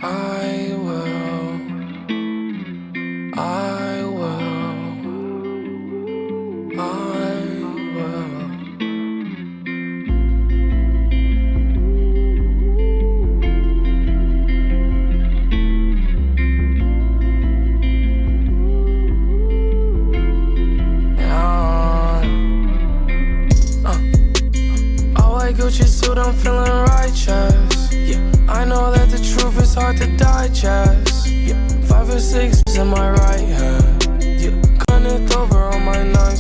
I will, I will, I will. White Gucci suit, I'm feeling righteous. Yeah, I know that the truth is hard to digest. Yeah, 5 or 6 in my right hand. Yeah, gun it over on my 9